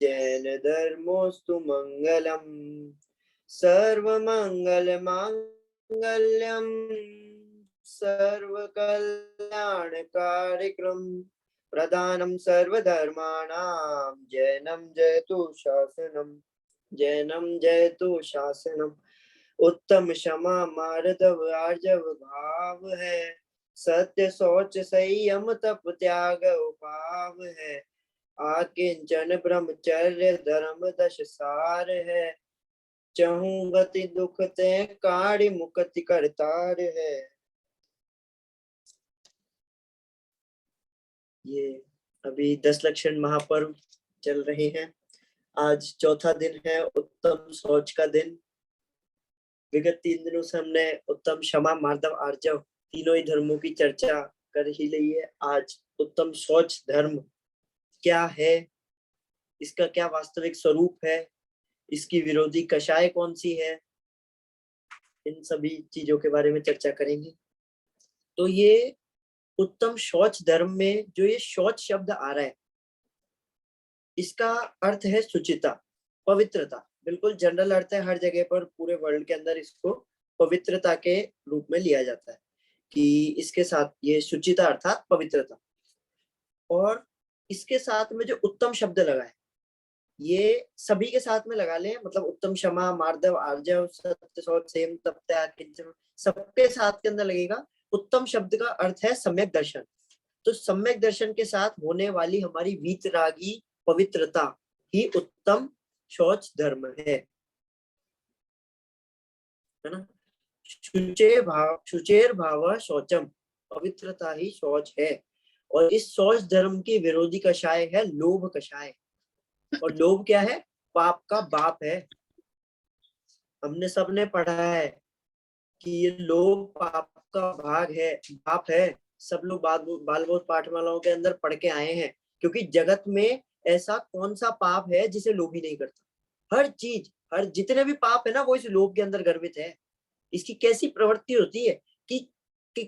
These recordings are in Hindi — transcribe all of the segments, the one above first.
जैन धर्मोस्तु मंगलम सर्वमंगल मांगल्यम सर्वकल्याणकारिक्रम प्रदानम सर्वधर्माणां जैनम जयतु शासनम उत्तम क्षमा मार्दव आर्जव भाव है सत्य शौच संयम तप त्याग उपाव है आकिंचन ब्रह्मचर्य धर्म दश सार है चहु गति दुख ते काढ़ी मुक्ति करतार है। ये अभी 10 लक्षण महापर्व चल रहे हैं। आज चौथा दिन है, उत्तम शौच का दिन। विगत 3 दिनों से हमने उत्तम क्षमा मार्दव आर्जव तीनों ही धर्मों की चर्चा कर ही ली है। आज उत्तम शौच धर्म क्या है, इसका क्या वास्तविक स्वरूप है, इसकी विरोधी कषाय कौन सी है, इन सभी चीजों के बारे में चर्चा करेंगे। तो ये उत्तम शौच धर्म में जो ये शौच शब्द आ रहा है, इसका अर्थ है शुचिता, पवित्रता। बिल्कुल जनरल अर्थ है, हर जगह पर पूरे वर्ल्ड के अंदर इसको पवित्रता के रूप में लिया जाता है कि इसके साथ ये शुचिता अर्थात पवित्रता, और इसके साथ में जो उत्तम शब्द लगा है ये सभी के साथ में लगा लें, मतलब उत्तम क्षमा मार्दव आर्जव सत्य शौच संयम तप त्याग सबके साथ के अंदर लगेगा। उत्तम शब्द का अर्थ है सम्यक दर्शन। तो सम्यक दर्शन के साथ होने वाली हमारी वीतरागी पवित्रता ही उत्तम शौच धर्म है ना। शुचेर भाव शौचम, पवित्रता ही शौच है। और इस शौच धर्म की विरोधी कषाय है लोभ कषाय। और लोभ क्या है? पाप का बाप है। हमने सबने पढ़ा है कि ये लोभ पाप का बाप है। सब लोग बाल बोध पाठमालाओं के अंदर पढ़ के आए हैं, क्योंकि जगत में ऐसा कौन सा पाप है जिसे लोभी नहीं करता। हर चीज, हर जितने भी पाप है ना, वो इस लोभ के अंदर गर्भित है। इसकी कैसी प्रवृत्ति होती है कि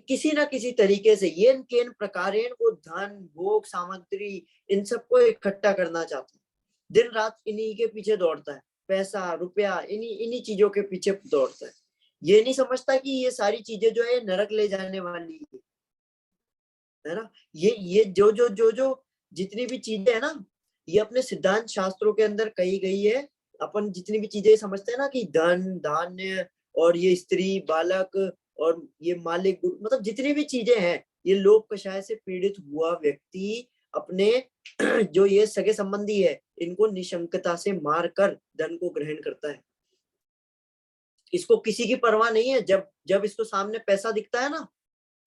किसी ना किसी तरीके से येन केन प्रकारेण वो धन भोग सामग्री इन सबको इकट्ठा करना चाहता है। दिन रात इन्हीं के पीछे दौड़ता है, पैसा रुपया इन्हीं चीजों के पीछे दौड़ता है। ये नहीं समझता कि ये सारी चीजें जो है नरक ले जाने वाली है ना। ये जो जितनी भी चीजें है ना, ये अपने सिद्धांत शास्त्रों के अंदर कही गई है। अपन जितनी भी चीजें समझते हैं ना कि धन धान्य और ये स्त्री बालक और ये मालिक, मतलब जितनी भी चीजें हैं, ये लोभ कषाय से पीड़ित हुआ व्यक्ति अपने जो ये सगे संबंधी है इनको निशंकता से मार कर धन को ग्रहण करता है। इसको किसी की परवाह नहीं है। जब इसको सामने पैसा दिखता है ना,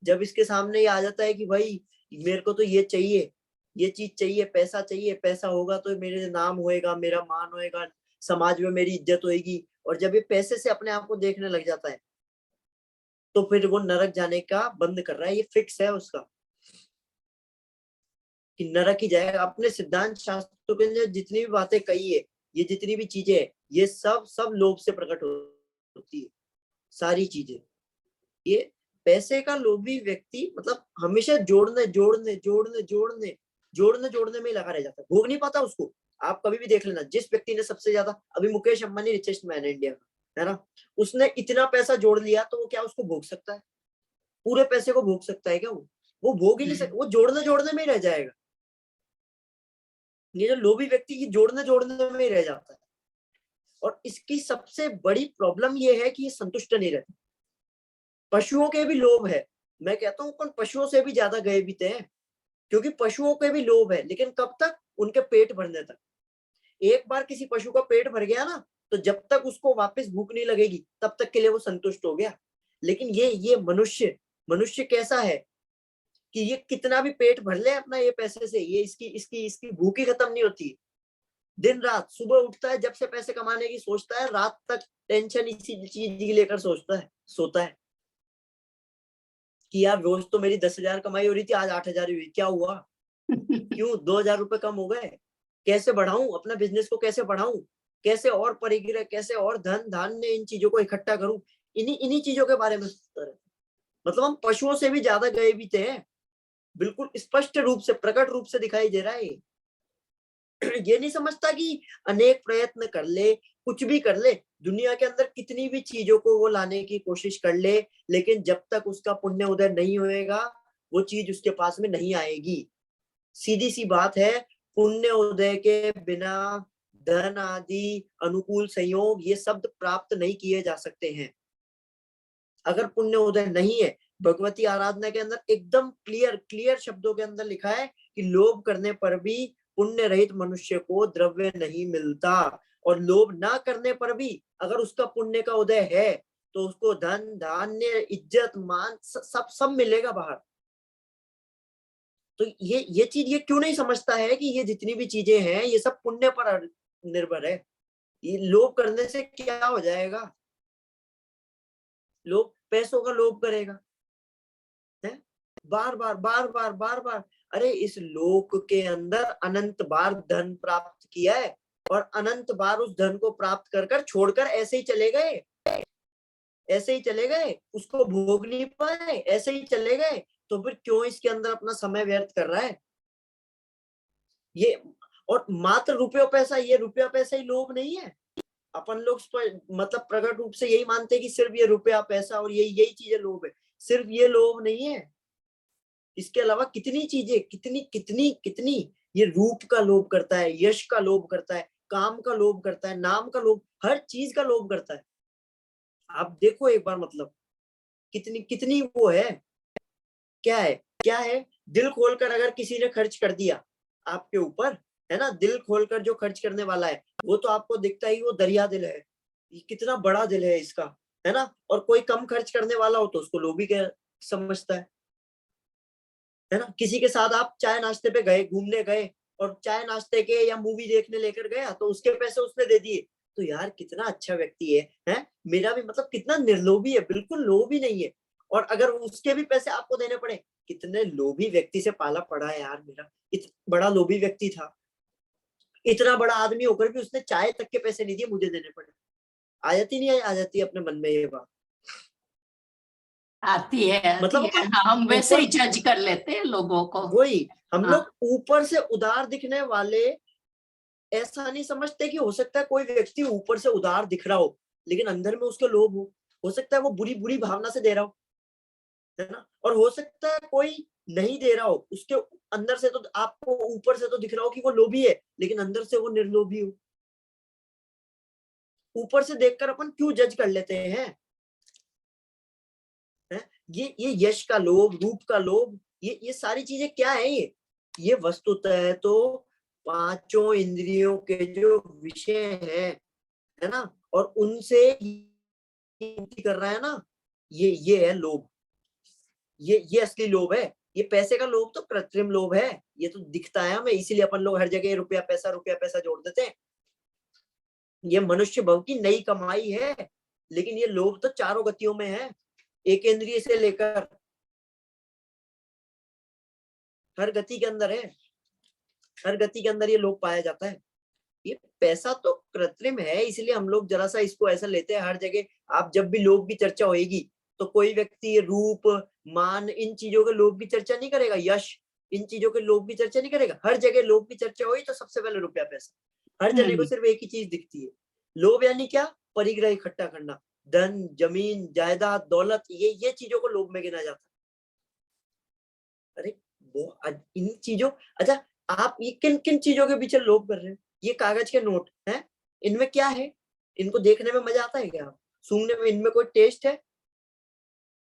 जब इसके सामने ये आ जाता है कि भाई मेरे को तो ये चाहिए, ये चीज चाहिए, पैसा होगा तो मेरे नाम होएगा, मेरा मान होएगा, समाज में मेरी इज्जत होएगी, और जब ये पैसे से अपने आप को देखने लग जाता है तो फिर वो नरक जाने का बंद कर रहा है। ये फिक्स है उसका कि नरक ही जाएगा। अपने सिद्धांत शास्त्रों के अंदर जितनी भी बातें कही है, ये जितनी भी चीजें है, ये सब लोभ से प्रकट होती है। सारी चीजें ये पैसे का लोभी व्यक्ति मतलब हमेशा जोड़ने में लगा रह जाता है, भोग नहीं पाता उसको। आप कभी भी देख लेना, जिस व्यक्ति ने सबसे ज्यादा, अभी मुकेश अंबानी रिचेस्ट मैन है इंडिया का, है ना, उसने इतना पैसा जोड़ लिया तो वो क्या उसको भोग सकता है? पूरे पैसे को भोग सकता है क्या? वो भोग ही नहीं सकता, वो जोड़ने में ही रह जाएगा। ये जो लोभी व्यक्ति की जोड़ने में ही रह जाता है। और इसकी सबसे बड़ी प्रॉब्लम ये है कि ये संतुष्ट नहीं रहता। पशुओं के भी लोभ है, मैं कहता हूँ, पर पशुओं से भी ज्यादा गए बीते हैं, क्योंकि पशुओं के भी लोभ है, लेकिन कब तक? उनके पेट भरने तक। एक बार किसी पशु का पेट भर गया ना, तो जब तक उसको वापस भूख नहीं लगेगी तब तक के लिए वो संतुष्ट हो गया। लेकिन ये मनुष्य कैसा है कि ये कितना भी पेट भर ले अपना ये पैसे से, ये इसकी भूख ही खत्म नहीं होती। दिन रात सुबह उठता है, जब से पैसे कमाने की सोचता है, रात तक टेंशन इसी चीज की लेकर सोता है कि यार रोज तो मेरी 10,000 कमाई हो रही थी, आज 8,000 हुई, क्या हुआ? क्यों 2,000 रुपए कम हो गए? कैसे बढ़ाऊं अपना बिजनेस को, कैसे बढ़ाऊं, कैसे और परिग्रह, कैसे और धन धान्य इन चीजों को इकट्ठा करूं, इन्हीं चीजों के बारे में सोचता रहता। मतलब हम पशुओं से भी ज्यादा गए भी थे। बिल्कुल स्पष्ट रूप से, प्रकट रूप से दिखाई दे रहा है। ये नहीं समझता कि अनेक प्रयत्न कर ले, कुछ भी कर ले, दुनिया के अंदर कितनी भी चीजों को वो लाने की कोशिश कर ले, लेकिन जब तक उसका पुण्य उदय नहीं होएगा वो चीज उसके पास में नहीं आएगी। सीधी सी बात है, पुण्य उदय के बिना धन आदि अनुकूल संयोग ये शब्द प्राप्त नहीं किए जा सकते हैं। अगर पुण्य उदय नहीं है, भगवती आराधना के अंदर एकदम क्लियर शब्दों के अंदर लिखा है कि लोभ करने पर भी पुण्य रहित मनुष्य को द्रव्य नहीं मिलता, और लोभ ना करने पर भी अगर उसका पुण्य का उदय है तो उसको धन धान्य इज्जत मान सब मिलेगा बाहर। तो ये चीज ये क्यों नहीं समझता है कि ये जितनी भी चीजें हैं ये सब पुण्य पर निर्भर है। ये लोभ करने से क्या हो जाएगा, लोग पैसों का लोभ करेगा है, बार बार। अरे इस लोक के अंदर अनंत बार धन प्राप्त किया है और अनंत बार उस धन को प्राप्त कर कर छोड़कर ऐसे ही चले गए, ऐसे ही चले गए, उसको भोग नहीं पाए, ऐसे ही चले गए। तो फिर क्यों इसके अंदर अपना समय व्यर्थ कर रहा है ये। और मात्र रुपया पैसा, ये रुपया पैसा ही लोभ नहीं है। अपन लोग मतलब प्रकट रूप से यही मानते हैं कि सिर्फ ये रुपया पैसा और यही यही चीजें लोभ है। सिर्फ ये लोभ नहीं है, इसके अलावा कितनी चीजें, कितनी कितनी कितनी। ये रूप का लोभ करता है, यश का लोभ करता है, काम का लोभ करता है, नाम का लोभ, हर चीज का लोभ करता है। आप देखो एक बार, मतलब कितनी कितनी वो है, क्या है क्या है। दिल खोलकर अगर किसी ने खर्च कर दिया आपके ऊपर, है ना, दिल खोलकर जो खर्च करने वाला है वो तो आपको दिखता ही वो दरिया दिल है, ये कितना बड़ा दिल है इसका, है ना। और कोई कम खर्च करने वाला हो तो उसको लोभी समझता है ना। किसी के साथ आप चाय नाश्ते पे गए, घूमने गए, और चाय नाश्ते के या मूवी देखने लेकर गया तो उसके पैसे उसने दे दिए, तो यार कितना अच्छा व्यक्ति है मेरा भी मतलब कितना निर्लोभी है, बिल्कुल लोभी नहीं है। और अगर उसके भी पैसे आपको देने पड़े, कितने लोभी व्यक्ति से पाला पड़ा है यार मेरा, इतना बड़ा लोभी व्यक्ति था, इतना बड़ा आदमी होकर भी उसने चाय तक के पैसे नहीं दिए, मुझे देने पड़े। आ जाती नहीं आ जाती अपने मन में ये बात, आती मतलब है। हाँ, हम अपन वैसे ऊपर, ही जज कर लेते हैं लोगों को। वही हम हाँ, लोग ऊपर से उदार दिखने वाले ऐसा नहीं समझते कि हो सकता है कोई व्यक्ति ऊपर से उदार दिख रहा हो लेकिन अंदर में उसके लोभ हो सकता है वो बुरी बुरी भावना से दे रहा हो, है ना। और हो सकता है कोई नहीं दे रहा हो, उसके अंदर से तो आपको ऊपर से तो दिख रहा हो कि वो लोभी है लेकिन अंदर से वो निर्लोभी हो। ऊपर से देखकर अपन क्यों जज कर लेते हैं, है? ये यश का लोभ, रूप का लोभ, ये सारी चीजें क्या है, ये वस्तुतः तो पांचों इंद्रियों के जो विषय है ना, और उनसे कर रहा है ना, ये है लोभ, ये असली लोभ है। ये पैसे का लोभ तो कृत्रिम लोभ है, ये तो दिखता है हमें, इसीलिए अपन लोग हर जगह रुपया पैसा जोड़ देते हैं। ये मनुष्य भव की नई कमाई है, लेकिन ये लोभ तो चारों गतियों में है, एक इंद्रिय से लेकर हर गति के अंदर है, हर गति के अंदर ये लोभ पाया जाता है। ये पैसा तो कृत्रिम है, इसलिए हम लोग जरा सा इसको ऐसा लेते हैं हर जगह। आप जब भी लोभ की चर्चा होगी तो कोई व्यक्ति रूप मान इन चीजों के लोभ की चर्चा नहीं करेगा, यश इन चीजों के लोभ की चर्चा नहीं करेगा। हर जगह लोभ की चर्चा हुई तो सबसे पहले रुपया पैसा, हर जने को सिर्फ एक ही चीज दिखती है। लोभ यानी क्या, परिग्रह इकट्ठा करना, धन जमीन जायदाद दौलत, ये चीजों को लोभ में गिना जाता है। अरे वो इन चीजों, अच्छा आप ये किन किन चीजों के पीछे लोभ कर रहे हैं। ये कागज के नोट हैं, इनमें क्या है, इनको देखने में मजा आता है क्या, सूंघने में इनमें कोई टेस्ट है,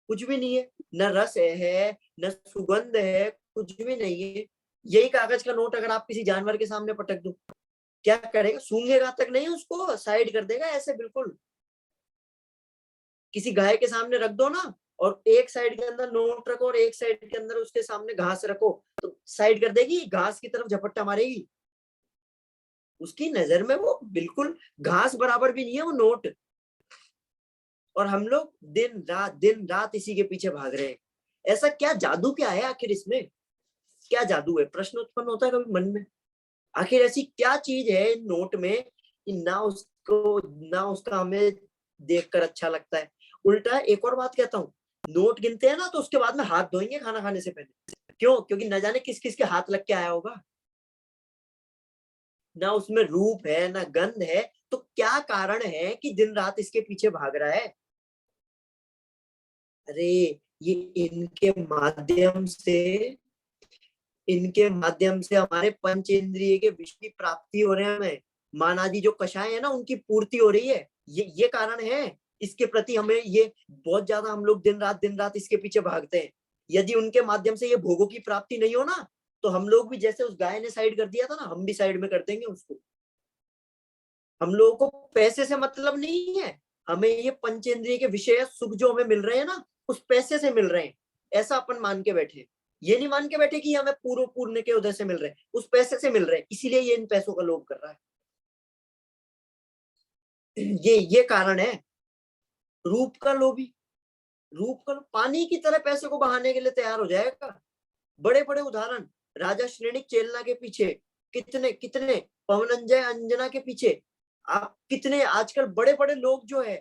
कुछ भी नहीं है, न रस है न सुगंध है, कुछ भी नहीं है। यही कागज का नोट अगर आप किसी जानवर के सामने पटक दो, क्या करेगा, सूंघेगा तक नहीं, उसको साइड कर देगा ऐसे बिल्कुल। किसी गाय के सामने रख दो ना, और एक साइड के अंदर नोट रखो और एक साइड के अंदर उसके सामने घास रखो, तो साइड कर देगी, घास की तरफ झपट्टा मारेगी। उसकी नजर में वो बिल्कुल घास बराबर भी नहीं है वो नोट। और हम लोग दिन रात इसी के पीछे भाग रहे हैं। ऐसा क्या जादू क्या है आखिर इसमें, क्या जादू है, प्रश्न उत्पन्न होता है कभी मन में। आखिर ऐसी क्या चीज है इन नोट में कि ना उसका हमें देखकर अच्छा लगता है। उल्टा एक और बात कहता हूँ, नोट गिनते हैं ना तो उसके बाद में हाथ धोएंगे खाना खाने से पहले, क्यों, क्योंकि न जाने किस किस के हाथ लग के आया होगा। ना उसमें रूप है ना गंध है, तो क्या कारण है कि दिन रात इसके पीछे भाग रहा है? अरे ये इनके माध्यम से हमारे पंचेंद्रिय के विषय की प्राप्ति हो रहे हैं, हमें मान आदि जो कषाय है ना उनकी पूर्ति हो रही है। ये कारण है। इसके प्रति हमें ये बहुत ज्यादा हम लोग दिन रात इसके पीछे भागते हैं। यदि उनके माध्यम से ये भोगों की प्राप्ति नहीं हो ना, तो हम लोग भी जैसे उस गाय ने साइड कर दिया था ना, हम भी साइड में कर देंगे उसको। हम लोगों को पैसे से मतलब नहीं है, हमें ये पंचेंद्रिय के विषय सुख जो हमें मिल रहे हैं ना, उस पैसे से मिल रहे हैं, ऐसा अपन मान के बैठे। ये नहीं मान के बैठे कि हमें पूर्व पूर्ण के उदय से मिल रहे हैं, उस पैसे से मिल रहे हैं, इसीलिए ये इन पैसों का लोभ कर रहा है। ये कारण है। रूप का लोभी, पानी की तरह पैसे को बहाने के लिए तैयार हो जाएगा। बड़े बड़े उदाहरण, राजा श्रेणिक चेलना के पीछे कितने कितने, पवनंजय अंजना के पीछे आप कितने आजकल बड़े बड़े लोग जो है,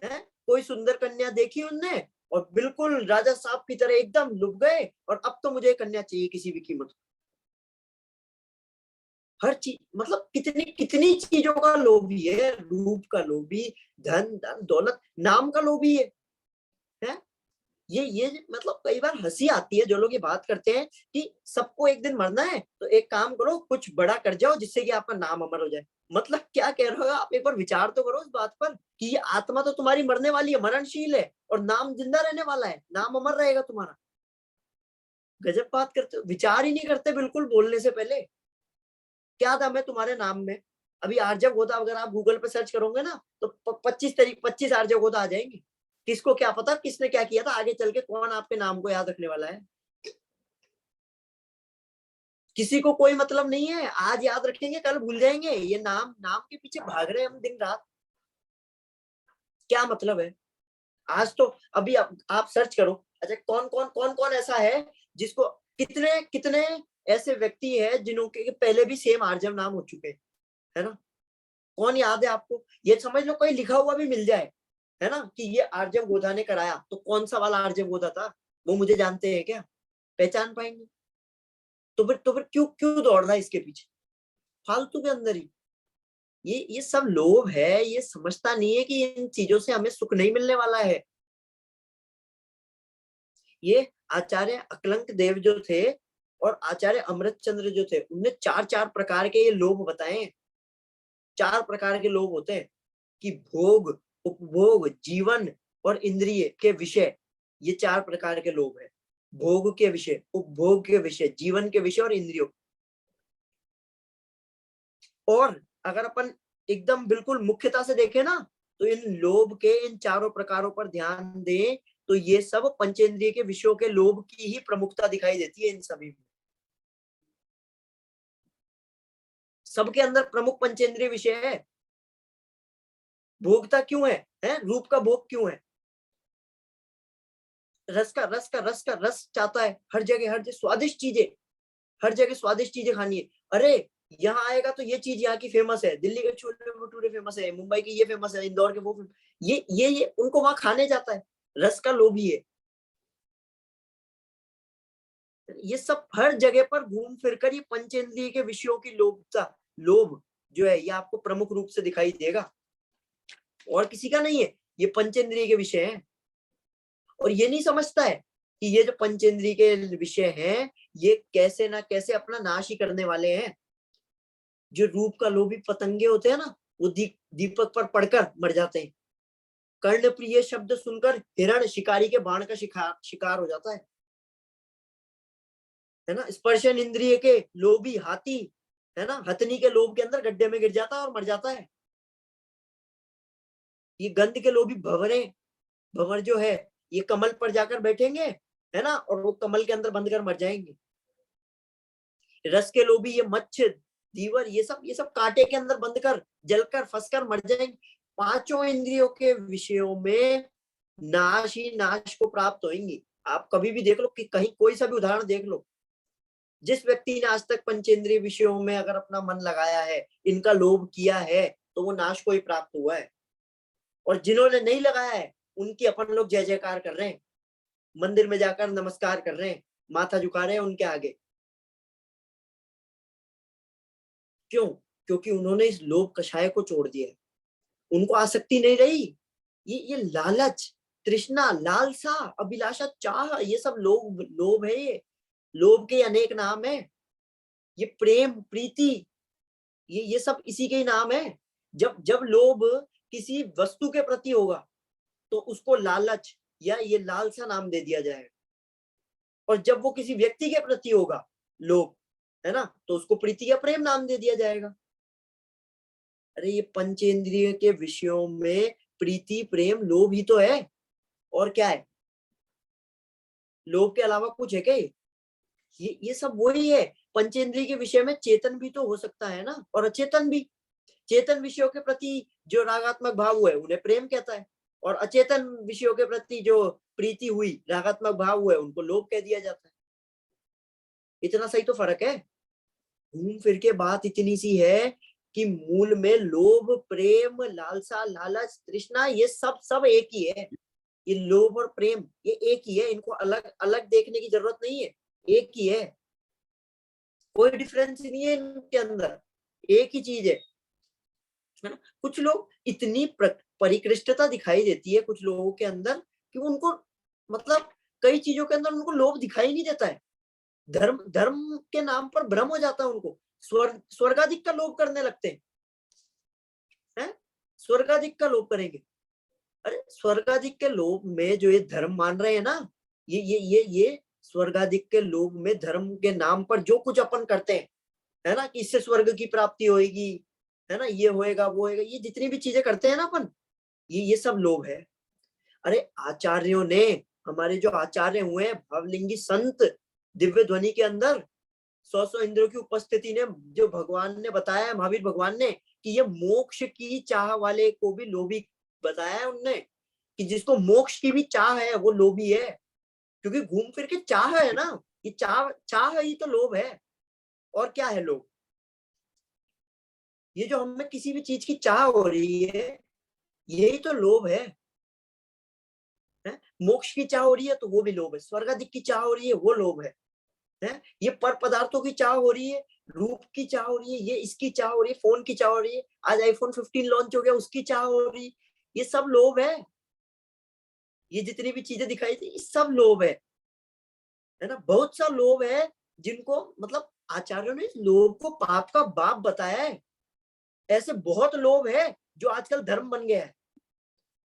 कोई सुंदर कन्या देखी उनने और बिल्कुल राजा साहब की तरह एकदम लुभ गए, और अब तो मुझे कन्या चाहिए किसी भी कीमत। हर चीज मतलब कितनी कितनी चीजों का लोभी है, रूप का लोभी, धन धन दौलत, नाम का लोभी है? ये मतलब कई बार हंसी आती है जो लोग ये बात करते हैं कि सबको एक दिन मरना है, तो एक काम करो कुछ बड़ा कर जाओ जिससे कि आपका नाम अमर हो जाए। मतलब क्या कह रहे हो आप? एक बार विचार तो करो इस बात पर कि ये आत्मा तो तुम्हारी मरने वाली है, मरणशील है, और नाम जिंदा रहने वाला है, नाम अमर रहेगा तुम्हारा। गजब बात करते हो, विचार ही नहीं करते बिल्कुल बोलने से पहले। क्या दम है तुम्हारे नाम में? अभी आर्जव गोदा अगर आप गूगल पे सर्च करोगे ना, तो 25 आर्जव गोदा आ जाएंगे। किसको क्या पता किसने क्या किया था, आगे चल के कौन आपके नाम को याद रखने वाला है? किसी को कोई मतलब नहीं है, आज याद रखेंगे कल भूल जाएंगे। ये नाम नाम के पीछे भाग रहे हैं हम दिन रात, क्या मतलब है? आज तो अभी आप सर्च करो, अच्छा कौन कौन ऐसा है जिसको, कितने कितने ऐसे व्यक्ति है जिन्हों के पहले भी सेम आर्जव नाम हो चुके हैं, है ना? कौन याद है आपको? ये समझ लो कोई लिखा हुआ भी मिल जाए, है ना, कि ये आर्जव गोधा ने कराया, तो कौन सा वाला आर्जव गोधा था वो मुझे जानते हैं क्या? पहचान पाएंगे? तो फिर क्यों क्यों दौड़ रहा है इसके पीछे फालतू के अंदर ही? ये सब लोभ है, ये समझता नहीं है कि इन चीजों से हमें सुख नहीं मिलने वाला है। ये आचार्य अकलंक देव जो थे और आचार्य अमृत चंद्र जो थे, उनने चार चार प्रकार के ये लोभ बताए। चार प्रकार के लोभ होते हैं कि भोग, उपभोग, जीवन और इंद्रिय के विषय, ये चार प्रकार के लोभ है। भोग के विषय, उपभोग के विषय, जीवन के विषय और इंद्रियों। और अगर अपन एकदम बिल्कुल मुख्यता से देखें ना, तो इन लोभ के इन चारों प्रकारों पर ध्यान दें तो ये सब पंचेंद्रिय के विषयों के लोभ की ही प्रमुखता दिखाई देती है इन सभी में। सबके अंदर प्रमुख पंचेंद्रिय विषय है। भोगता क्यों है? रूप का भोग क्यों है? रस चाहता है हर जगह स्वादिष्ट चीजें, हर जगह स्वादिष्ट चीजें खानी है। अरे यहाँ आएगा तो ये चीज यहाँ की फेमस है, दिल्ली के छोले भटूरे फेमस है, मुंबई की ये फेमस है, इंदौर के वो फेमस, ये उनको वहां खाने जाता है। रस का लोभी है। ये सब हर जगह पर घूम फिर कर ये पंचेंद्रिय के विषयों की लोभ जो है ये आपको प्रमुख रूप से दिखाई देगा, और किसी का नहीं है। ये पंचेंद्रिय के विषय हैं, और ये नहीं समझता है कि ये जो पंचेंद्रिय के विषय हैं ये कैसे ना कैसे अपना नाश ही करने वाले हैं। जो रूप का लोभी पतंगे होते हैं ना, वो दीपक पर पड़कर मर जाते हैं। कर्ण प्रिय शब्द सुनकर हिरण शिकारी के बाण का शिकार हो जाता है ना। स्पर्शन इंद्रिय के लोभी हाथी, है ना, हथनी के लोभ के अंदर गड्ढे में गिर जाता है और मर जाता है। ये गंध के लोभी भंवर जो है, ये कमल पर जाकर बैठेंगे, है ना, और वो कमल के अंदर बंद कर मर जाएंगे। रस के लोभी ये मच्छ, दीवर, ये सब कांटे के अंदर बंद कर जलकर फंसकर मर जाएंगे। पांचों इंद्रियों के विषयों में नाश ही नाश को प्राप्त होंगी। आप कभी भी देख लो कि कहीं कोई सा भी उदाहरण देख लो, जिस व्यक्ति ने आज तक पंचेंद्रिय विषयों में अगर अपना मन लगाया है, इनका लोभ किया है, तो वो नाश को ही प्राप्त हुआ है। और जिन्होंने नहीं लगाया है उनकी अपन लोग जय जयकार कर रहे हैं, मंदिर में जाकर नमस्कार कर रहे हैं, माथा झुका रहे हैं उनके आगे। क्यों? क्योंकि उन्होंने इस लोभ कषाय को छोड़ दिया है। उनको आसक्ति नहीं रही। ये लालच, तृष्णा, लालसा, अभिलाषा, चाह, ये सब लोभ लोभ है। ये लोभ के अनेक नाम है। ये प्रेम, प्रीति, ये सब इसी के ही नाम है। जब जब लोभ किसी वस्तु के प्रति होगा तो उसको लालच या ये लालसा नाम दे दिया जाएगा, और जब वो किसी व्यक्ति के प्रति होगा लोभ, है ना, तो उसको प्रीति या प्रेम नाम दे दिया जाएगा। अरे ये पंचेंद्रिय के विषयों में प्रीति, प्रेम, लोभ ही तो है। और क्या है? लोभ के अलावा कुछ है क्या? ये सब वही है। पंचेंद्रिय के विषय में चेतन भी तो हो सकता है ना, और अचेतन भी। चेतन विषयों के प्रति जो रागात्मक भाव हुए उन्हें प्रेम कहता है, और अचेतन विषयों के प्रति जो प्रीति हुई, रागात्मक भाव हुए, उनको लोभ कह दिया जाता है। इतना सही तो फर्क है। घूम फिर के बात इतनी सी है कि मूल में लोभ, प्रेम, लालसा, लालच, तृष्णा, ये सब एक ही है। ये लोभ और प्रेम ये एक ही है। इनको अलग अलग देखने की जरूरत नहीं है, एक ही है। कोई डिफरेंस नहीं है इनके अंदर, एक ही चीज है ना। कुछ लोग इतनी परिकृष्टता दिखाई देती है कुछ लोगों के अंदर कि उनको मतलब कई चीजों के अंदर उनको लोभ दिखाई नहीं देता है। धर्म धर्म के नाम पर भ्रम हो जाता है उनको। स्वर्गाधिक का लोभ करने लगते हैं। स्वर्गाधिक का लोभ करेंगे। अरे स्वर्गाधिक के लोभ में जो ये धर्म मान रहे हैं ना, ये स्वर्गाधिक के लोभ में धर्म के नाम पर जो कुछ अपन करते हैं, है ना, कि इससे स्वर्ग की प्राप्ति होगी, है ना, ये होएगा वो होएगा, ये जितनी भी चीजें करते हैं ना अपन, ये सब लोभ है। अरे आचार्यों ने, हमारे जो आचार्य हुए हैं, भवलिंगी संत, दिव्य ध्वनि के अंदर 100 इंद्रियों की उपस्थिति ने जो भगवान ने बताया, महावीर भगवान ने, कि ये मोक्ष की चाह वाले को भी लोभी बताया है उनने, कि जिसको मोक्ष की भी चाह है वो लोभी है। क्योंकि घूम फिर के चाह है ना, ये चाह ही तो लोभ है। और क्या है लोभ? ये जो हमें किसी भी चीज की चाह हो रही है, यही तो लोभ है। मोक्ष की चाह हो रही है तो वो भी लोभ है। स्वर्गाधिक की चाह हो रही है वो लोभ है। ये पर पदार्थों की चाह हो रही है, रूप की चाह हो रही है, ये इसकी चाह हो रही है, फोन की चाह हो रही है, आज आईफोन 15 लॉन्च हो गया उसकी चाह हो रही है, ये सब लोभ है। ये जितनी भी चीजें दिखाई थी, ये सब लोभ है ना। बहुत सा लोभ है जिनको मतलब आचार्यों ने लोभ को पाप का बाप बताया है। ऐसे बहुत लोभ है जो आजकल धर्म बन गया है।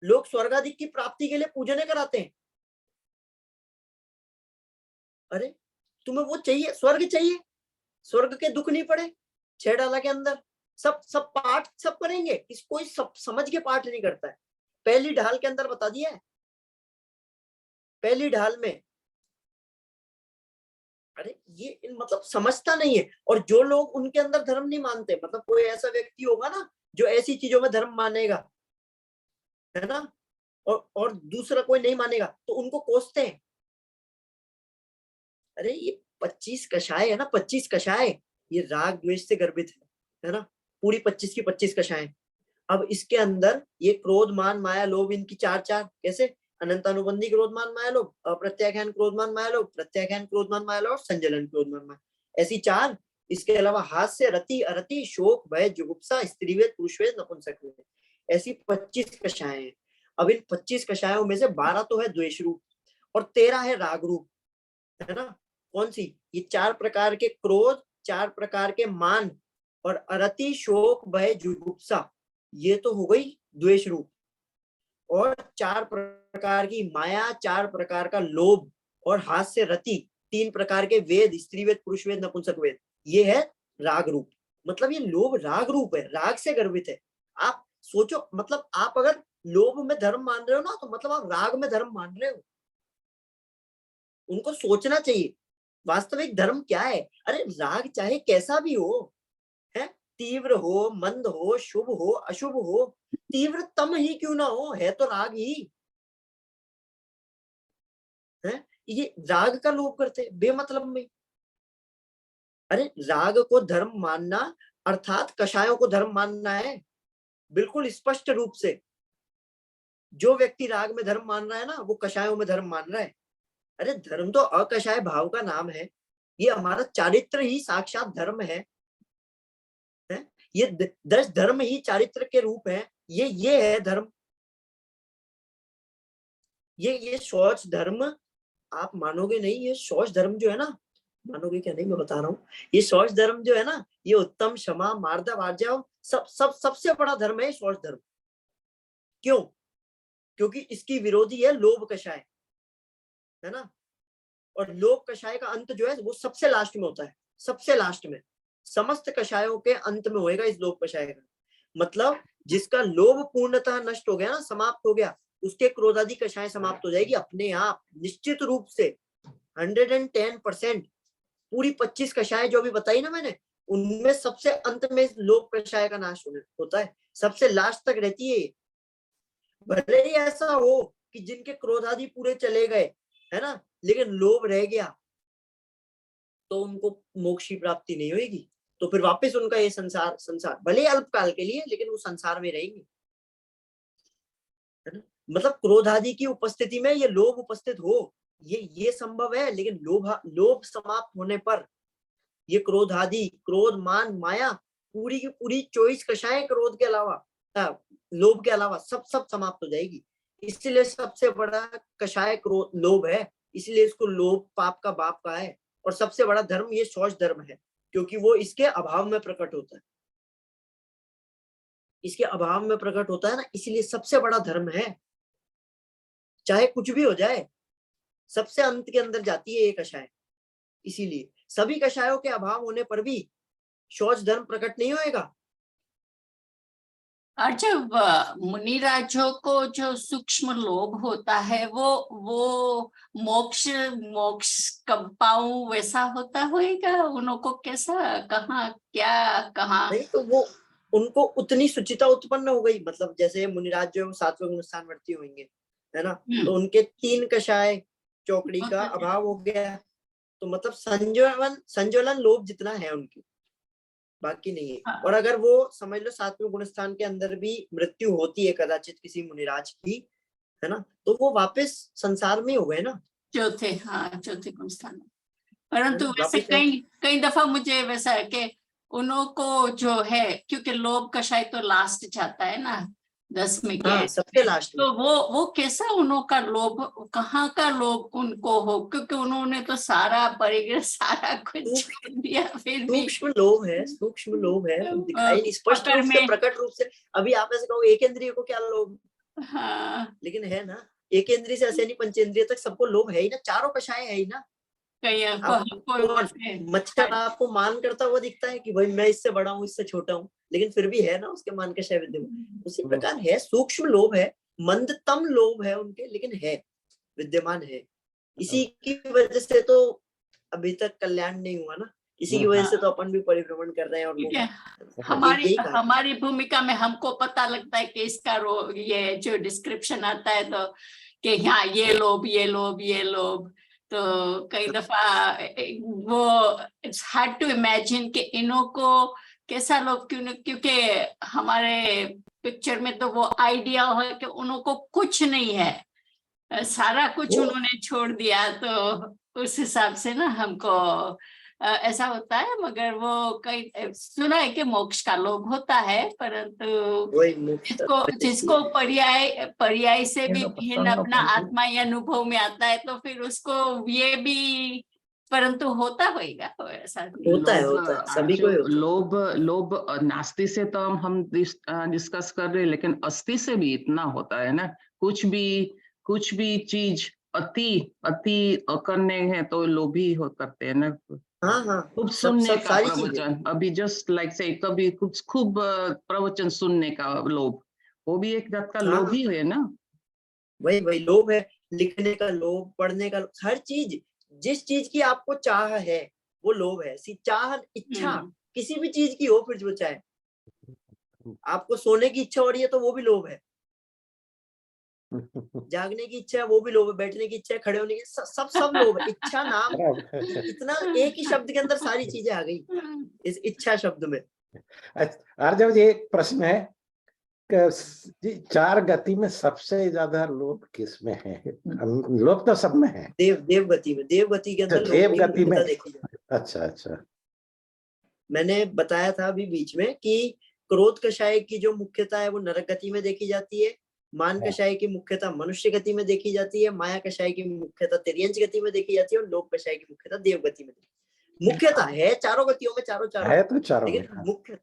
लोग स्वर्गाधिक की प्राप्ति के लिए पूजने कराते हैं। अरे तुम्हें वो चाहिए, स्वर्ग चाहिए, स्वर्ग के दुख नहीं पड़े 6 डाला के अंदर, सब सब पाठ सब करेंगे, इस कोई सब समझ के पाठ नहीं करता है। पहली ढाल के अंदर बता दिया है, पहली ढाल में। अरे ये मतलब समझता नहीं है। और जो लोग उनके अंदर धर्म नहीं मानते, मतलब कोई ऐसा व्यक्ति होगा ना जो ऐसी चीजों में धर्म मानेगा, है ना, और दूसरा कोई नहीं मानेगा, तो उनको कोसते हैं। अरे ये 25 कषाय है ना, 25 कषाय, ये राग द्वेष से गर्भित है ना, पूरी 25 की 25 कषाय। अब इसके अंदर ये क्रोध, मान, माया, लोभ, इनकी चार चार कैसे? अनंतानुबंधी क्रोध, मान, माया, लोभ, अप्रत्याख्यान क्रोध, मान, माया, लोभ, प्रत्याख्यान क्रोध, मान, माया, लोभ, और संजलन क्रोध, मान, माया, ऐसी चार। इसके अलावा हास्य, रति, अरति, शोक, भय, जुगुप्सा, स्त्रीवेद, पुरुषवेद, नपुंसकवेद, ऐसी 25 कषाएं हैं। अब इन 25 कषायों में से 12 तो है द्वेष रूप और 13 है राग रूप, है ना। कौन सी? ये 4 प्रकार के क्रोध, 4 प्रकार के मान, और अरति, शोक, भय, जुगुप्सा, ये तो हो गई द्वेष रूप। और 4 प्रकार की माया, 4 प्रकार का लोभ, और हास्य, रति, 3 प्रकार के वेद, स्त्री वेद, पुरुष वेद, नपुंसक वेद, ये है राग रूप। मतलब ये लोभ राग रूप है, राग से गर्भित है। आप सोचो, मतलब आप अगर लोभ में धर्म मान रहे हो ना, तो मतलब आप राग में धर्म मान रहे हो। उनको सोचना चाहिए वास्तविक धर्म क्या है। अरे राग चाहे कैसा भी हो, है, तीव्र हो, मंद हो, शुभ हो, अशुभ हो, तीव्रतम ही क्यों ना हो, है तो राग ही है। ये राग का लोभ करते बेमतलब में। अरे राग को धर्म मानना अर्थात कषायों को धर्म मानना है, बिल्कुल स्पष्ट रूप से। जो व्यक्ति राग में धर्म मान रहा है ना, वो कषायों में धर्म मान रहा है। अरे धर्म तो अकषाय भाव का नाम है। ये हमारा चारित्र ही साक्षात धर्म है। ये 10 धर्म ही चारित्र के रूप हैं। ये है धर्म। ये शौच धर्म आप मानोगे नहीं, ये शौच धर्म जो है ना, मानोगे क्या नहीं मैं बता रहा हूँ, ये शौच धर्म जो है ना, ये उत्तम, क्षमा, मार्दव, आर्जव सबसे बड़ा धर्म है शौच धर्म। क्यों? क्योंकि इसकी विरोधी है लोभ कषाय, है ना। और लोभ कषाय का अंत जो है वो सबसे लास्ट में होता है, सबसे लास्ट में। समस्त कषायों के अंत में होएगा इस लोभ कषाय का। मतलब जिसका लोभ पूर्णतः नष्ट हो गया ना, समाप्त हो गया, उसके क्रोधादि कषाय समाप्त हो जाएगी अपने आप, निश्चित रूप से 110%। पूरी 25 कषाय जो भी बताई ना मैंने, उनमें सबसे अंत में लोभ कषाय का नाश होता है, सबसे लास्ट तक रहती है। भले ही ऐसा हो कि जिनके क्रोधादि पूरे चले गए, है ना, लेकिन लोभ रह गया, तो उनको मोक्ष की प्राप्ति नहीं होगी। तो फिर वापस उनका ये संसार भले अल्पकाल के लिए, लेकिन वो संसार में रहेंगे, है ना। मतलब क्रोधादि की उपस्थिति में ये लोभ उपस्थित हो, ये संभव है, लेकिन लोभ समाप्त होने पर ये क्रोधादि, क्रोध, मान, माया, पूरी की पूरी 24 कषाएं क्रोध के अलावा, लोभ के अलावा सब समाप्त हो जाएगी। इसलिए सबसे बड़ा कषाय क्रोध, लोभ है, इसलिए इसको लोभ पाप का बाप कहा है। और सबसे बड़ा धर्म ये शौच धर्म है, क्योंकि वो इसके अभाव में प्रकट होता है, इसके अभाव में प्रकट होता है ना, इसलिए सबसे बड़ा धर्म है। चाहे कुछ भी हो जाए, सबसे अंत के अंदर जाती है ये कषाय। इसीलिए सभी कषायों के अभाव होने पर भी शौच धर्म प्रकट नहीं होएगा। और जब मुनिराजों को जो सूक्ष्म लोभ होता है, वो मोक्ष कब पाऊं वैसा होता होएगा उनको? कैसा, कहाँ, क्या, कहाँ? नहीं तो वो उनको उतनी सुचिता उत्पन्न हो गई, मतलब जैसे मुनिराज जो है वो 7वें गुण स्थान वर्ती होंगे, है ना, तो उनके 3 कषाय चौकड़ी का अभाव हो गया, तो मतलब संज्वलन लोभ जितना है उनकी, बाकी नहीं है। और अगर वो समझ लो 7वें गुण स्थान के अंदर भी मृत्यु होती है कदाचित किसी मुनिराज की, है ना, तो वो वापस संसार में हो गए ना, चौथे गुण स्थान। परंतु वैसे वापस कई दफा मुझे वैसा है कि उनको जो है, क्योंकि लोभ कषाय तो लास्ट जाता है ना 10 में के, सबसे लास्ट में। तो वो कैसा उनका लोभ, कहाँ का लोभ उनको हो? क्योंकि उन्होंने तो सारा परिग्रह, सारा कुछ छोड़ दिया, फिर भी सूक्ष्म लोभ है, सूक्ष्म लोभ है, दिखाई नहीं, स्पष्ट रूप से, प्रकट रूप से। अभी आप ऐसे कहो एक इंद्रिय को क्या लोभ, लेकिन है ना, एक इंद्रिय से ऐसे नहीं पंचेंद्रिय तक सबको लोभ है ही ना, चारों कषाय है ही ना। मच्छर आपको मान करता हुआ दिखता है कि भाई मैं इससे बड़ा हूँ, इससे छोटा हूँ, लेकिन फिर भी है ना उसके मान कषाय विद्यमान। उसी प्रकार है, सूक्ष्म लोभ है, मंदतम लोभ है उनके, लेकिन है, विद्यमान है। इसी की वजह से तो अभी तक कल्याण नहीं हुआ ना, इसी की वजह से तो अपन भी परिभ्रमण कर रहे हैं। और हमारी भूमिका में हमको पता लगता है कि इसका ये जो डिस्क्रिप्शन आता है, तो कि यहाँ ये लोभ, ये लोभ, ये लोभ, तो कई दफा वो इट्स हार्ड टू इमेजिन कि इन्हों को कैसा लोभ, क्योंकि हमारे पिक्चर में तो वो आइडिया है कि उन्हों को कुछ नहीं है, सारा कुछ उन्होंने छोड़ दिया, तो उस हिसाब से ना हमको ऐसा होता है। मगर वो कई सुना है कि मोक्ष का लोभ होता है, परंतु जिसको पर्याय से भी भिन्न अपना आत्मा या अनुभव में आता है, तो फिर उसको ये भी परंतु होता होगा, ऐसा होता है सभी को लोभ नास्ति से तो हम डिस्कस कर रहे हैं, लेकिन अस्थि से भी इतना होता है ना, कुछ भी चीज अति करने हैं तो लोभी करते हैं ना। खूब सुनने का प्रवचन, अभी जस्ट लाइक से कभी कुछ खूब प्रवचन सुनने का लोभ, वो भी एक जात का लोभ ही है ना। वही लोभ है, लिखने का लोभ, पढ़ने का, हर चीज, जिस चीज की आपको चाह है वो लोभ है। चाह, इच्छा किसी भी चीज की हो, फिर जो चाहे, आपको सोने की इच्छा हो रही है तो वो भी लोभ है, जागने की इच्छा है वो भी लोभ है, बैठने की इच्छा है, खड़े होने की, सब लोभ है। इच्छा नाम इतना एक ही शब्द के अंदर सारी चीजें आ गई इस इच्छा शब्द में। आर्जव जी, एक प्रश्न है, 4 गति में सबसे ज्यादा लोभ किसमें है? लोभ तो सब में है, देव गति में, देव गति के अंदर देव गति में। अच्छा, मैंने बताया था अभी बीच में कि क्रोध कषाय की जो मुख्यता है वो नरक गति में देखी जाती है, मान कषाय की मुख्यता मनुष्य गति में देखी जाती है, माया कषाय की मुख्यता तिर्यंच गति में देखी जाती है, और लोभ कषाय की मुख्यता देव गति में। मुख्यता है चारों गतियों में, चारों है तो चारों में। लेकिन हाँ, मुख्य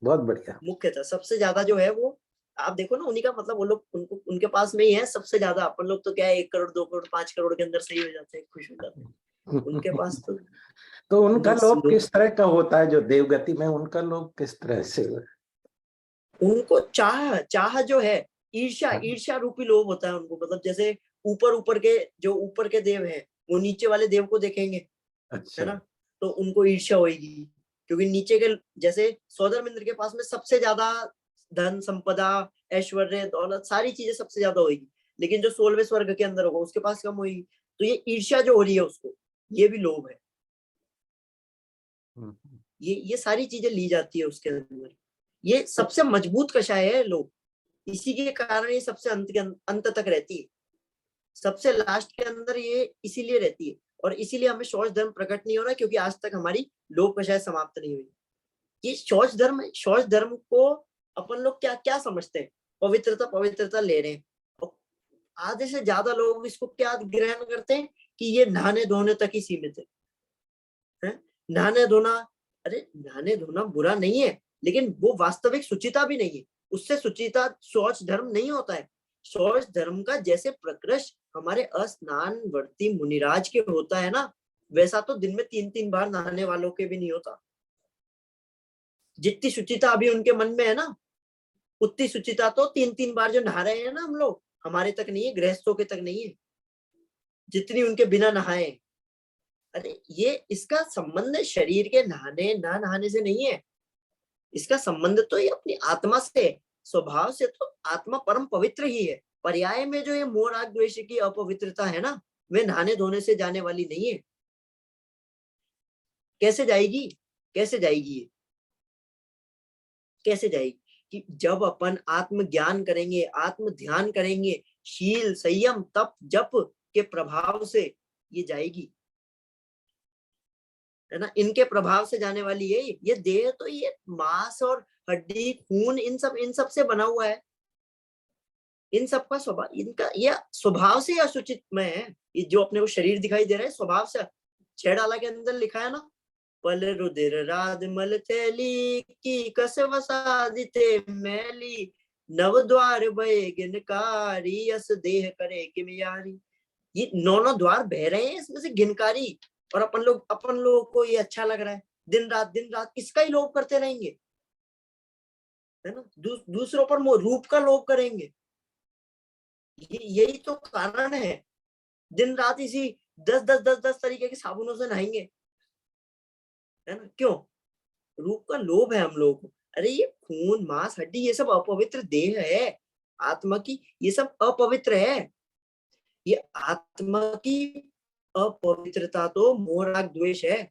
बहुत बढ़िया। मुख्यता सबसे ज्यादा जो है वो आप देखो ना, उन्हीं का मतलब वो लोग उनके पास में ही है सबसे ज्यादा। अपन लोग तो क्या है 1 करोड़ 2 करोड़ 5 करोड़ के अंदर सही हो जाते हैं, खुश हो जाते हैं। उनके पास तो उनका बस लोभ किस तरह का होता है? जो देवगति में उनका लोभ किस तरह से? उनको चाह जो है, ईर्ष्या रूपी लोभ होता है उनको। मतलब जैसे ऊपर के देव हैं वो नीचे वाले देव को देखेंगे, है अच्छा। ना, तो उनको ईर्ष्या होगी, क्योंकि नीचे के जैसे सौदरमिंद्र के पास में सबसे ज्यादा धन संपदा ऐश्वर्य दौलत सारी चीजें सबसे ज्यादा होगी, लेकिन जो 16वें स्वर्ग के अंदर होगा उसके पास कम होगी। तो ये ईर्ष्या जो हो रही है उसको, ये भी लोभ है। ये सारी चीजें ली जाती है उसके अंदर। ये सबसे मजबूत कषाय है लोभ, इसी के कारण ये सबसे अंत तक रहती है, सबसे लास्ट के अंदर ये इसीलिए रहती है। और इसीलिए हमें शौच धर्म प्रकट नहीं हो रहा, क्योंकि आज तक हमारी लोभ कषाय समाप्त नहीं हुई। ये शौच धर्म को अपन लोग क्या क्या समझते हैं? पवित्रता ले रहे हैं। आधे से ज्यादा लोग इसको क्या ग्रहण करते हैं कि ये नहाने धोने तक ही सीमित है? नहाने धोना, अरे नहाने धोना बुरा नहीं है, लेकिन वो वास्तविक शुचिता भी नहीं है। उससे शुचिता शौच धर्म नहीं होता है। शौच धर्म का जैसे प्रकृष्ट हमारे अस्नान वर्ती मुनिराज के होता है ना, वैसा तो दिन में 3-3 बार नहाने वालों के भी नहीं होता। जितनी शुचिता अभी उनके मन में है ना, उतनी शुचिता तो 3-3 बार जो नहा रहे हैं ना हम लोग, हमारे तक नहीं है, गृहस्थों के तक नहीं है, जितनी उनके बिना नहाए। अरे ये इसका संबंध शरीर के नहाने ना नहाने से नहीं है, इसका संबंध तो ये अपनी आत्मा से, स्वभाव से तो आत्मा परम पवित्र ही है। पर्याय में जो ये मोह राग द्वेष की अपवित्रता है ना, वे नहाने धोने से जाने वाली नहीं है। कैसे जाएगी? कैसे जाएगी? कैसे जाएगी? कि जब अपन आत्म ज्ञान करेंगे, आत्म ध्यान करेंगे, शील संयम तप जप के प्रभाव से ये जाएगी, है ना। इनके प्रभाव से जाने वाली है ये देह। तो ये मांस और हड्डी खून इन सब से बना हुआ है। इन सब का स्वभाव, इनका ये स्वभाव से असूचित में है। ये जो अपने को शरीर दिखाई दे रहा है स्वभाव से। 6 डाला के अंदर लिखा है ना, पल रुधिर राध मल थैली की कस वसादिते मैली, नव द्वार भय गिनकारी अस देह करे किम यारी। ये 9 द्वार बह रहे हैं इसमें से गिनकारी, और अपन लोग को ये अच्छा लग रहा है। दिन रात इसका ही लोभ करते रहेंगे, है ना। दूसरों पर रूप का लोभ करेंगे। यही तो कारण है। दिन रात इसी 10 तरीके के साबुनों से नहाएंगे, है ना। क्यों? रूप का लोभ है हम लोगों को। अरे ये खून मांस हड्डी ये सब अपवित्र देह है आत्मा की, ये सब अपवित्र है। ये आत्मा की अपवित्रता तो मोह राग द्वेष है।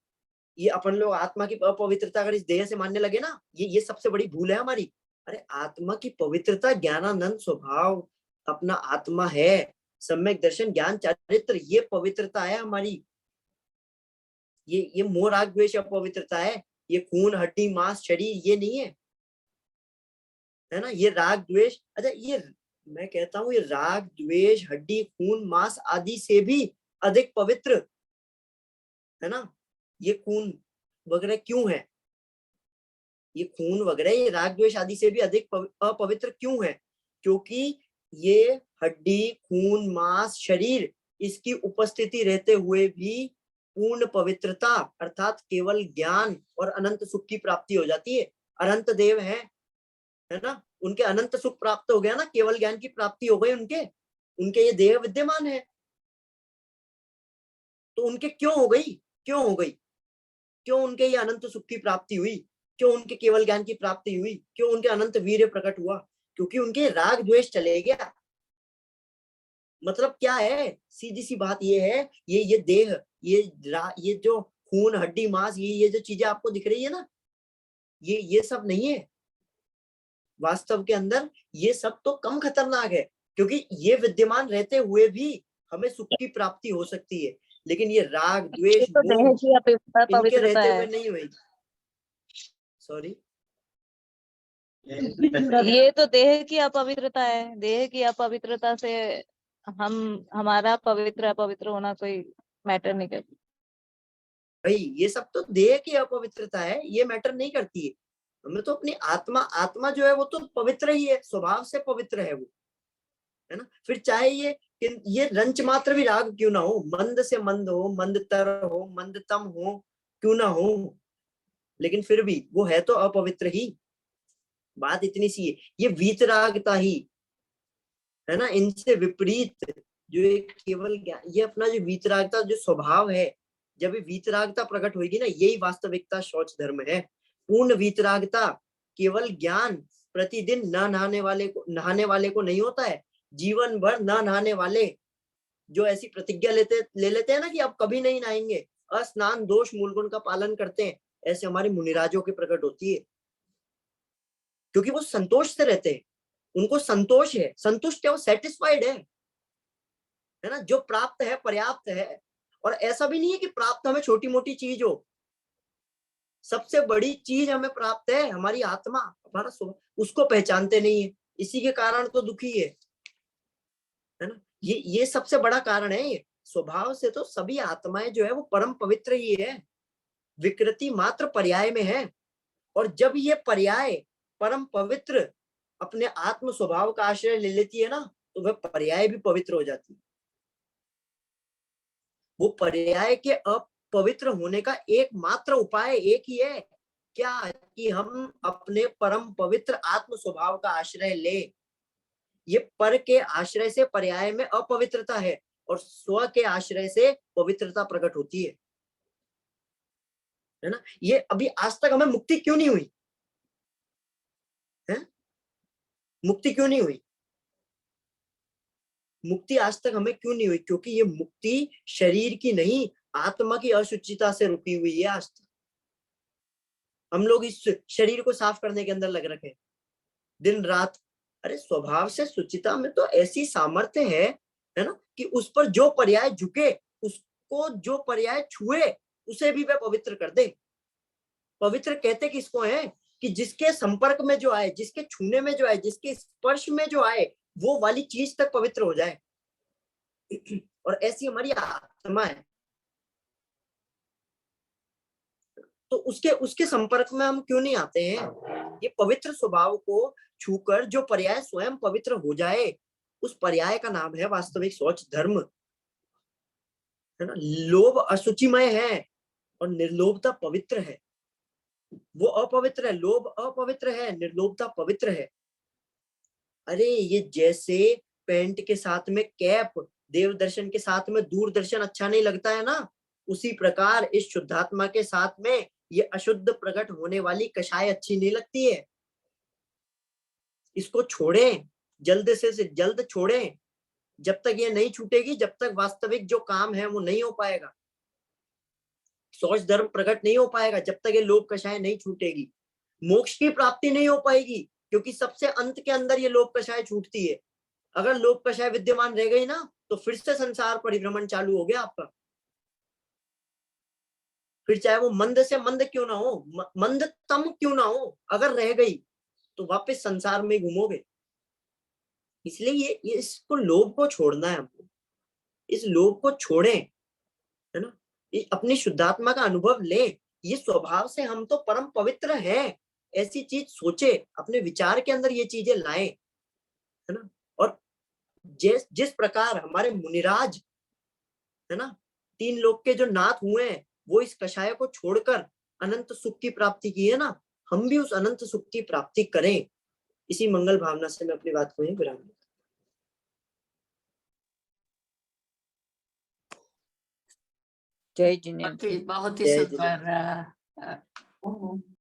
ये अपन लोग आत्मा की अपवित्रता अगर इस देह से मानने लगे ना, ये सबसे बड़ी भूल है हमारी। अरे आत्मा की पवित्रता ज्ञानानंद स्वभाव अपना आत्मा है, सम्यक दर्शन ज्ञान चारित्र, ये पवित्रता है हमारी। ये मोह राग द्वेष अपवित्रता है। ये खून हड्डी मांस शरीर ये नहीं है, है ना। ये राग द्वेष, अच्छा ये मैं कहता हूं ये राग द्वेष हड्डी खून मांस आदि से भी अधिक पवित्र है ना। ये खून वगैरह क्यों है? ये खून वगैरह ये राग द्वेष आदि से भी अधिक अपवित्र क्यों है? क्योंकि ये हड्डी खून मांस शरीर इसकी उपस्थिति रहते हुए भी पूर्ण पवित्रता अर्थात केवल ज्ञान और अनंत सुख की प्राप्ति हो जाती है। अनंत देव है ना, उनके अनंत सुख प्राप्त हो गया ना, केवल ज्ञान की प्राप्ति हो गई उनके ये देह विद्यमान है। तो उनके क्यों हो गई? क्यों उनके ये अनंत सुख की प्राप्ति हुई? क्यों उनके केवल ज्ञान की प्राप्ति हुई? क्यों उनके अनंत वीर्य प्रकट हुआ? क्योंकि उनके राग द्वेष चले गया। मतलब क्या है? सीधी सी बात ये है, ये देह ये जो खून हड्डी मांस ये जो चीजें आपको दिख रही है ना, ये सब नहीं है वास्तव के अंदर। ये सब तो कम खतरनाक है, क्योंकि ये विद्यमान रहते हुए भी हमें सुख की प्राप्ति हो सकती है। लेकिन ये राग द्वेष तो देह की इनके पवित्रता रहते है। हुए नहीं हुई। सॉरी ये तो देह की अपवित्रता है। देह की अपवित्रता से हमारा पवित्र अपवित्र होना कोई मैटर नहीं करती। भाई ये सब तो देह की अपवित्रता है, ये मैटर नहीं करती है। हमें तो अपनी आत्मा, आत्मा जो है वो तो पवित्र ही है, स्वभाव से पवित्र है वो, है ना। फिर चाहे ये रंच मात्र भी राग क्यों ना हो, मंद से मंद हो, मंदतर हो, मंदतम हो, क्यों ना हो, लेकिन फिर भी वो है तो अपवित्र ही। बात इतनी सी है। ये वीतरागता ही है ना, इनसे विपरीत जो एक केवल ये अपना जो वीतरागता जो स्वभाव है, जब ये वीतरागता प्रकट होगी ना, यही वास्तविकता शौच धर्म है। पूर्ण वीतरागता केवल ज्ञान प्रतिदिन न नहाने वाले को नहीं होता है। जीवन भर न नहाने वाले जो ऐसी प्रतिज्ञा ले लेते हैं ना कि अब कभी नहीं नहाएंगे, अस्नान दोष मूलगुण का पालन करते हैं, ऐसे हमारे मुनिराजों की प्रकट होती है। क्योंकि वो संतोष से रहते हैं, उनको संतोष है, संतुष्ट है, वो सेटिस्फाइड है ना। जो प्राप्त है पर्याप्त है। और ऐसा भी नहीं है कि प्राप्त हमें छोटी मोटी चीज हो, सबसे बड़ी चीज हमें प्राप्त है हमारी आत्मा, हमारा स्वभाव, उसको पहचानते नहीं है, इसी के कारण तो दुखी है ना। ये सबसे बड़ा कारण है। ये स्वभाव से तो सभी आत्माएं जो है वो परम पवित्र ही है, विकृति मात्र पर्याय में है। और जब ये पर्याय परम पवित्र अपने आत्म स्वभाव का आश्रय ले लेती है ना, तो वह पर्याय भी पवित्र हो जाती है। वो पर्याय के अपवित्र होने का एकमात्र उपाय एक ही है, क्या, कि हम अपने परम पवित्र आत्म स्वभाव का आश्रय ले। ये पर के आश्रय से पर्याय में अपवित्रता है, और स्व के आश्रय से पवित्रता प्रकट होती है ना। ये अभी आज तक हमें मुक्ति क्यों नहीं हुई है? मुक्ति क्यों नहीं हुई? मुक्ति आज तक हमें क्यों नहीं हुई? क्योंकि ये मुक्ति शरीर की नहीं, आत्मा की अशुचिता से रुकी हुई है। आज तक हम लोग इस शरीर को साफ करने के अंदर लग रखे हैं दिन रात। अरे स्वभाव से शुचिता में तो ऐसी सामर्थ्य है ना, कि उस पर जो पर्याय झुके, उसको जो पर्याय छुए, उसे भी वह पवित्र कर दे। पवित्र कहते किसको है? कि जिसके संपर्क में जो आए, जिसके छूने में जो आए, जिसके स्पर्श में जो आए, वो वाली चीज तक पवित्र हो जाए। और ऐसी हमारी आत्मा है, तो उसके संपर्क में हम क्यों नहीं आते हैं? ये पवित्र स्वभाव को छूकर जो पर्याय स्वयं पवित्र हो जाए, उस पर्याय का नाम है वास्तविक शौच धर्म, है ना। लोभ अशुचिमय है और निर्लोभता पवित्र है। वो अपवित्र है, लोभ अपवित्र है, निर्लोभता पवित्र है। अरे ये जैसे पैंट के साथ में कैप, देव दर्शन के साथ में दूरदर्शन अच्छा नहीं लगता है ना, उसी प्रकार इस शुद्धात्मा के साथ में ये अशुद्ध प्रकट होने वाली कषाय अच्छी नहीं लगती है। इसको छोड़ें, जल्द से जल्द छोड़ें। जब तक ये नहीं छूटेगी, जब तक वास्तविक जो काम है वो नहीं हो पाएगा, शौच धर्म प्रकट नहीं हो पाएगा। जब तक ये लोभ कषाय नहीं छूटेगी, मोक्ष की प्राप्ति नहीं हो पाएगी। क्योंकि सबसे अंत के अंदर ये लोभ कषाय छूटती है। अगर लोभ कषाय विद्यमान रह गई ना, तो फिर से संसार परिभ्रमण चालू हो गया आपका। फिर चाहे वो मंद से मंद क्यों ना हो, मंदतम क्यों ना हो, अगर रह गई तो वापस संसार में घूमोगे। इसलिए ये इसको, लोभ को छोड़ना है हमको। इस लोभ को छोड़ें, है ना। अपनी शुद्धात्मा का अनुभव लें। ये स्वभाव से हम तो परम पवित्र हैं, ऐसी चीज सोचे, अपने विचार के अंदर ये चीजें लाएं, है ना। और जिस प्रकार हमारे मुनिराज, है ना, 3 लोक के जो नाथ हुए हैं, वो इस कषाय को छोड़कर अनंत सुख की प्राप्ति की है ना, हम भी उस अनंत सुख की प्राप्ति करें। इसी मंगल भावना से मैं अपनी बात को यहीं विराम दूं। जय जिनेन्द्र। बहुत ही जय सुंदर